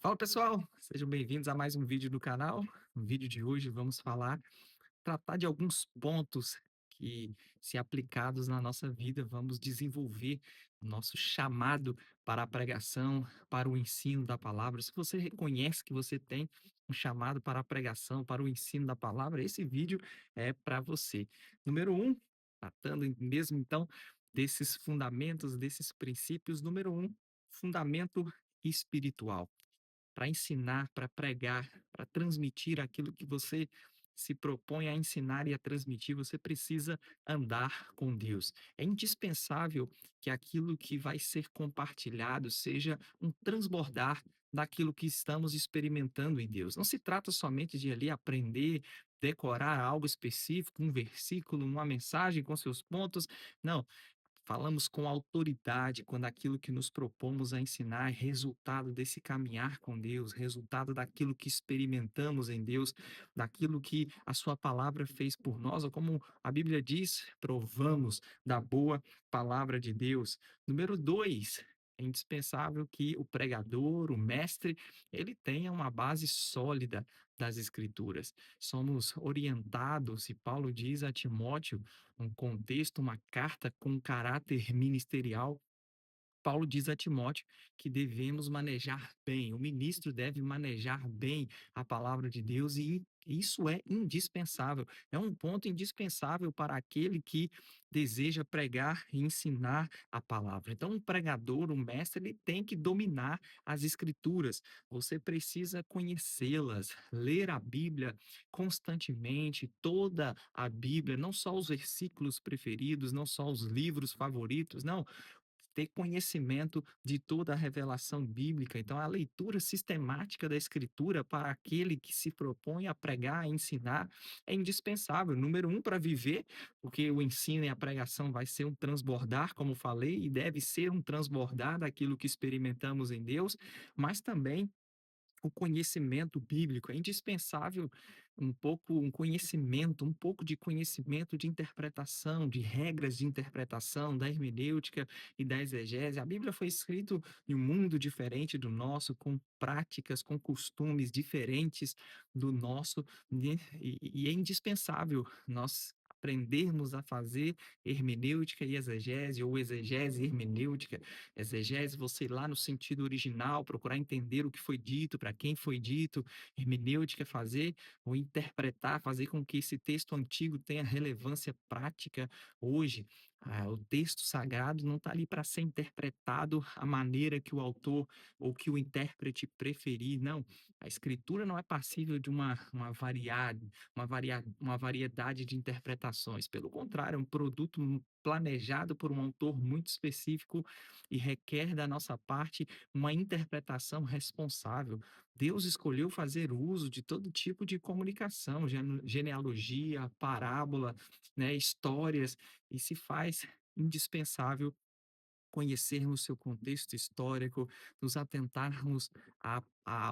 Fala pessoal, sejam bem-vindos a mais um vídeo do canal. No vídeo de hoje vamos tratar de alguns pontos que, se aplicados na nossa vida, vamos desenvolver o nosso chamado para a pregação, para o ensino da palavra. Se você reconhece que você tem um chamado para a pregação, para o ensino da palavra, esse vídeo é para você. Número um, tratando mesmo então desses fundamentos, desses princípios. Número um, fundamento espiritual para ensinar, para pregar, para transmitir aquilo que você se propõe a ensinar e a transmitir, você precisa andar com Deus. É indispensável que aquilo que vai ser compartilhado seja um transbordar daquilo que estamos experimentando em Deus. Não se trata somente de ali aprender, decorar algo específico, um versículo, uma mensagem com seus pontos. Não, falamos com autoridade quando aquilo que nos propomos a ensinar é resultado desse caminhar com Deus, resultado daquilo que experimentamos em Deus, daquilo que a Sua palavra fez por nós, ou como a Bíblia diz, provamos da boa palavra de Deus. Número dois, é indispensável que o pregador, o mestre, ele tenha uma base sólida das Escrituras. Somos orientados, e Paulo diz a Timóteo, um contexto, uma carta com caráter ministerial. Paulo diz a Timóteo que devemos manejar bem, o ministro deve manejar bem a palavra de Deus e isso é indispensável, é um ponto indispensável para aquele que deseja pregar e ensinar a palavra. Então, um pregador, um mestre, ele tem que dominar as escrituras. Você precisa conhecê-las, ler a Bíblia constantemente, toda a Bíblia, não só os versículos preferidos, não só os livros favoritos, não, ter conhecimento de toda a revelação bíblica. Então, a leitura sistemática da Escritura para aquele que se propõe a pregar, a ensinar, é indispensável. Número um, para viver, porque o ensino e a pregação vai ser um transbordar, como falei, e deve ser um transbordar daquilo que experimentamos em Deus, mas também o conhecimento bíblico é indispensável, um pouco de conhecimento de interpretação, de regras de interpretação, da hermenêutica e da exegese. A Bíblia foi escrita em um mundo diferente do nosso, com práticas, com costumes diferentes do nosso, né? E é indispensável nós aprendermos a fazer hermenêutica e exegese, ou exegese e hermenêutica. Exegese, você ir lá no sentido original, procurar entender o que foi dito, para quem foi dito. Hermenêutica, fazer ou interpretar, fazer com que esse texto antigo tenha relevância prática hoje. O texto sagrado não está ali para ser interpretado à maneira que o autor ou que o intérprete preferir, não. A escritura não é passível de uma variedade de interpretações. Pelo contrário, é um produto planejado por um autor muito específico e requer da nossa parte uma interpretação responsável. Deus escolheu fazer uso de todo tipo de comunicação, genealogia, parábola, né, histórias, e se faz indispensável conhecermos seu contexto histórico, nos atentarmos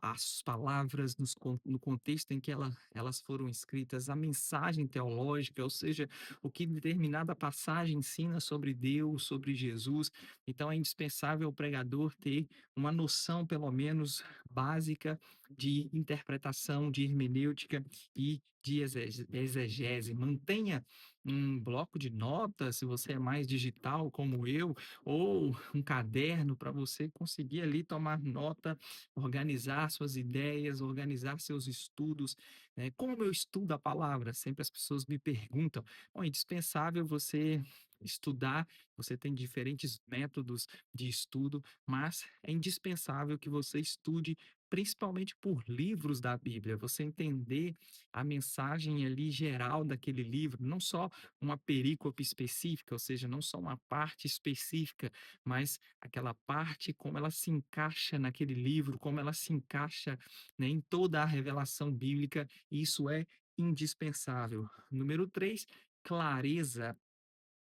às palavras no contexto em que elas foram escritas, a mensagem teológica, ou seja, o que determinada passagem ensina sobre Deus, sobre Jesus. Então é indispensável o pregador ter uma noção, pelo menos básica, de interpretação, de hermenêutica e de exegese. Mantenha um bloco de notas, se você é mais digital como eu, ou um caderno para você conseguir ali tomar nota, organizar suas ideias, organizar seus estudos, né? Como eu estudo a palavra? Sempre as pessoas me perguntam. Bom, é indispensável você estudar, você tem diferentes métodos de estudo, mas é indispensável que você estude principalmente por livros da Bíblia, você entender a mensagem ali geral daquele livro, não só uma perícope específica, ou seja, não só uma parte específica, mas aquela parte, como ela se encaixa naquele livro, como ela se encaixa, né, em toda a revelação bíblica, isso é indispensável. Número 3, clareza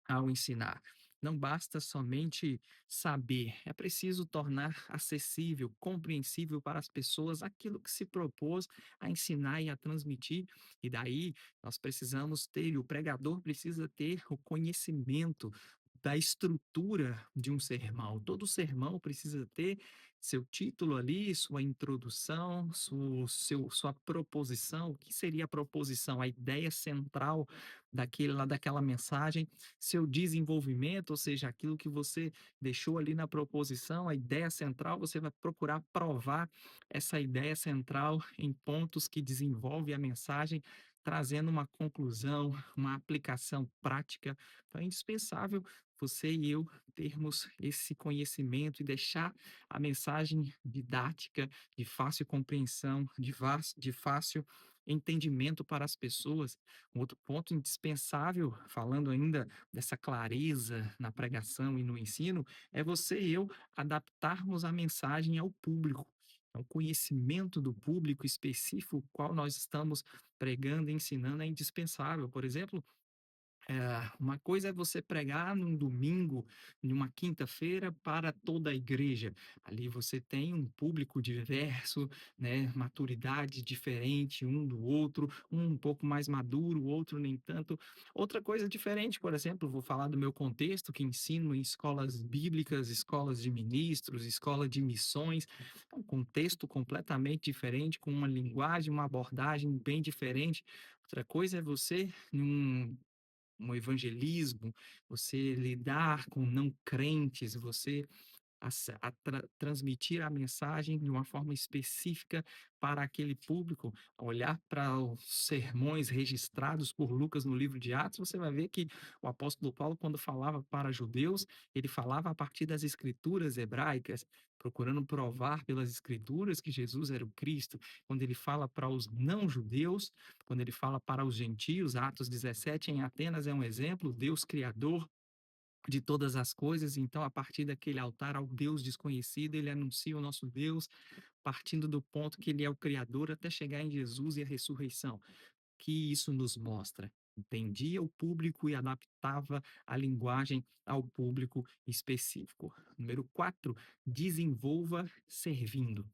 ao ensinar. Não basta somente saber, é preciso tornar acessível, compreensível para as pessoas aquilo que se propôs a ensinar e a transmitir. E daí nós precisamos ter, e o pregador precisa ter o conhecimento da estrutura de um sermão. Todo sermão precisa ter seu título ali, sua introdução, sua proposição. O que seria a proposição? A ideia central daquela mensagem, seu desenvolvimento, ou seja, aquilo que você deixou ali na proposição, a ideia central, você vai procurar provar essa ideia central em pontos que desenvolve a mensagem, trazendo uma conclusão, uma aplicação prática. Então é indispensável você e eu termos esse conhecimento e deixar a mensagem didática, de fácil compreensão, de fácil entendimento para as pessoas. Um outro ponto indispensável, falando ainda dessa clareza na pregação e no ensino, é você e eu adaptarmos a mensagem ao público. O conhecimento do público específico qual nós estamos pregando e ensinando é indispensável. Por exemplo, uma coisa é você pregar num domingo, numa quinta-feira para toda a igreja. Ali você tem um público diverso, né, maturidade diferente um do outro, um pouco mais maduro, o outro nem tanto. Outra coisa diferente, por exemplo, vou falar do meu contexto, que ensino em escolas bíblicas, escolas de ministros, escola de missões. É um contexto completamente diferente, com uma linguagem, uma abordagem bem diferente. Outra coisa é você, num um evangelismo, você lidar com não crentes, você transmitir a mensagem de uma forma específica para aquele público. Olhar para os sermões registrados por Lucas no livro de Atos, você vai ver que o apóstolo Paulo, quando falava para judeus, ele falava a partir das escrituras hebraicas, procurando provar pelas escrituras que Jesus era o Cristo. Quando ele fala para os não-judeus, quando ele fala para os gentios, Atos 17, em Atenas é um exemplo, Deus Criador de todas as coisas, então a partir daquele altar ao Deus desconhecido, ele anuncia o nosso Deus, partindo do ponto que ele é o Criador até chegar em Jesus e a ressurreição. Que isso nos mostra? Entendia o público e adaptava a linguagem ao público específico. Número 4, desenvolva servindo.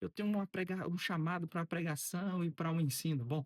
Eu tenho um chamado para a pregação e para o ensino. Bom,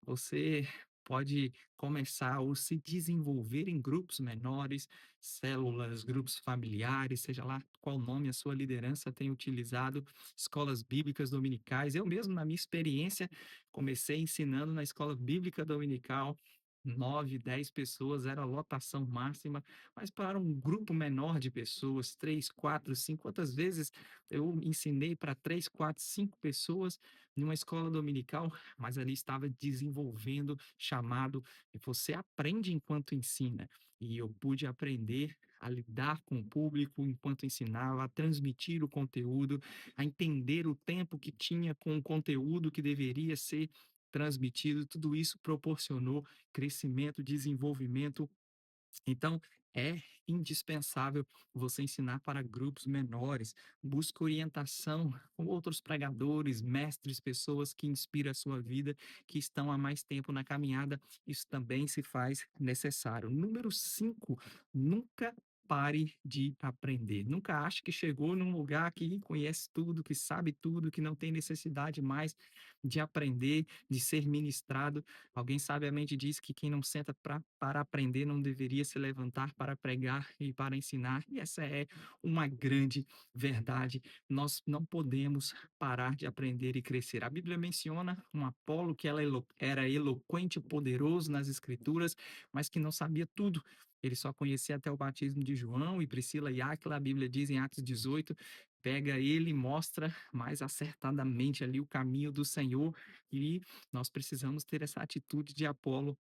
você pode começar ou se desenvolver em grupos menores, células, grupos familiares, seja lá qual nome a sua liderança tem utilizado, escolas bíblicas dominicais. Eu mesmo, na minha experiência, comecei ensinando na escola bíblica dominical, 9, 10 pessoas era a lotação máxima, mas para um grupo menor de pessoas, 3, 4, 5, quantas vezes eu ensinei para 3, 4, 5 pessoas numa escola dominical, mas ali estava desenvolvendo chamado, e você aprende enquanto ensina. E eu pude aprender a lidar com o público enquanto ensinava, a transmitir o conteúdo, a entender o tempo que tinha com o conteúdo que deveria ser transmitido. Tudo isso proporcionou crescimento, desenvolvimento. Então, é indispensável você ensinar para grupos menores. Busque orientação com outros pregadores, mestres, pessoas que inspiram a sua vida, que estão há mais tempo na caminhada. Isso também se faz necessário. Número 5, nunca pare de aprender. Nunca ache que chegou num lugar que conhece tudo, que sabe tudo, que não tem necessidade mais de aprender, de ser ministrado. Alguém sabiamente diz que quem não senta para aprender não deveria se levantar para pregar e para ensinar, e essa é uma grande verdade. Nós não podemos parar de aprender e crescer. A Bíblia menciona um Apolo que era eloquente e poderoso nas Escrituras, mas que não sabia tudo. Ele só conhecia até o batismo de João e Priscila e Áquila, a Bíblia diz em Atos 18, pega ele e mostra mais acertadamente ali o caminho do Senhor, e nós precisamos ter essa atitude de Apolo,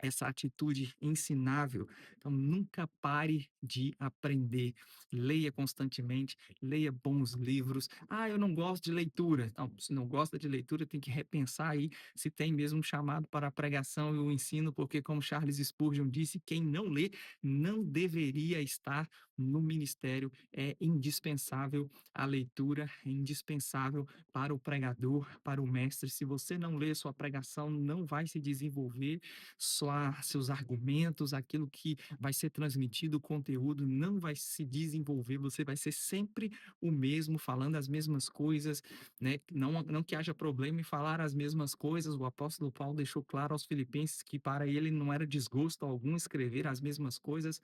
essa atitude ensinável. Então, nunca pare de aprender. Leia constantemente, leia bons livros. Eu não gosto de leitura. Então, se não gosta de leitura, tem que repensar aí se tem mesmo um chamado para a pregação e o ensino, porque, como Charles Spurgeon disse, quem não lê não deveria estar no ministério. É indispensável a leitura, é indispensável para o pregador, para o mestre. Se você não lê, sua pregação não vai se desenvolver, sua seus argumentos, aquilo que vai ser transmitido, o conteúdo não vai se desenvolver, você vai ser sempre o mesmo, falando as mesmas coisas, né? Não que haja problema em falar as mesmas coisas, o apóstolo Paulo deixou claro aos filipenses que para ele não era desgosto algum escrever as mesmas coisas,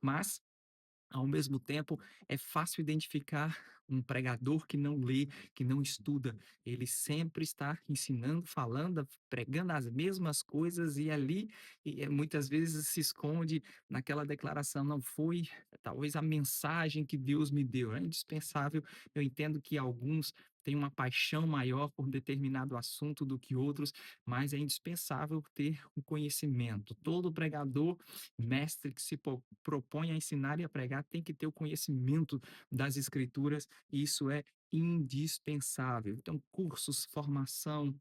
mas ao mesmo tempo, é fácil identificar um pregador que não lê, que não estuda. Ele sempre está ensinando, falando, pregando as mesmas coisas e ali, muitas vezes se esconde naquela declaração, não foi talvez a mensagem que Deus me deu. É indispensável, eu entendo que alguns têm uma paixão maior por determinado assunto do que outros, mas é indispensável ter o conhecimento. Todo pregador mestre que se propõe a ensinar e a pregar tem que ter o conhecimento das escrituras, e isso é indispensável. Então, cursos, formação,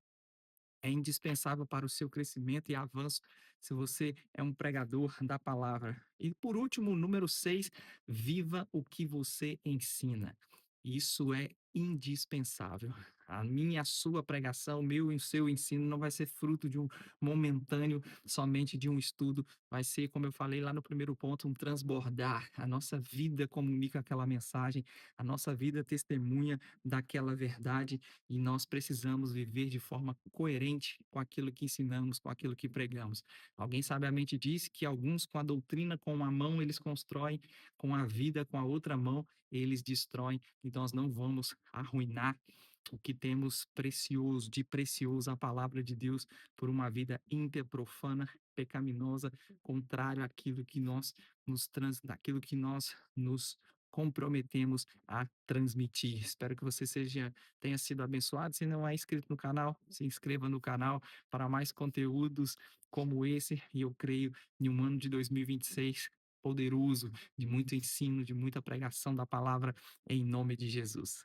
é indispensável para o seu crescimento e avanço se você é um pregador da palavra. E por último, número 6, viva o que você ensina. Isso é indispensável. A minha, a sua pregação, o meu e o seu ensino não vai ser fruto de um momentâneo, somente de um estudo, vai ser, como eu falei lá no primeiro ponto, um transbordar. A nossa vida comunica aquela mensagem, a nossa vida testemunha daquela verdade e nós precisamos viver de forma coerente com aquilo que ensinamos, com aquilo que pregamos. Alguém sabiamente disse que alguns, com a doutrina com uma mão, eles constroem, com a vida com a outra mão, eles destroem. Então, nós não vamos arruinar o que temos precioso, de precioso, a palavra de Deus, por uma vida ímpia, profana, pecaminosa, contrário àquilo que daquilo que nós nos comprometemos a transmitir. Espero que você tenha sido abençoado. Se não é inscrito no canal, se inscreva no canal para mais conteúdos como esse. E eu creio em um ano de 2026 poderoso, de muito ensino, de muita pregação da palavra, em nome de Jesus.